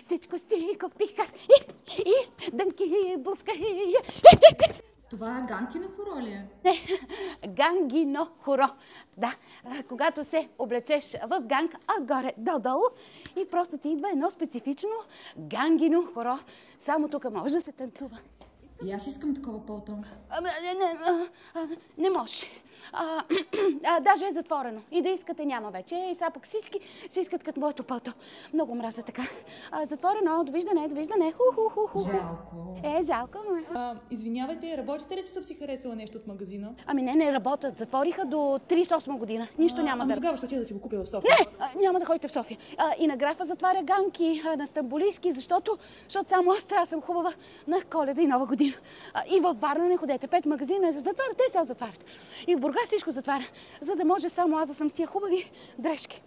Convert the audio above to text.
всичко си купих аз. И дънки, блузка и... Това Ганкино хоро ли е? Не, гангино хоро. Да, когато се облечеш в ганг отгоре додолу и просто ти идва едно специфично гангино хоро. Само тук може да се танцува. И аз искам такова пълто. Не може. Даже е затворено. И да искате няма вече. И сега пък всички ще искат като моето пълто. Много мразя така. Затворено, довиждане, довиждане. Жалко. Жалко. Извинявайте, работите ли, че съм си харесала нещо от магазина? Ами не работят. Затвориха до 38 година. Нищо няма да... Тогава ще отида да си го купя в София. Не! Няма да ходите в София. И на Графа затваря ганки, на Стамбулийски, защото само аз трябва да съм хубава на Коледа и Нова година. И във Варна не ходете. 5 магазина затварят, те сега затварят. И в Бургас всичко затваря, за да може само аз да съм с тия хубави дрежки.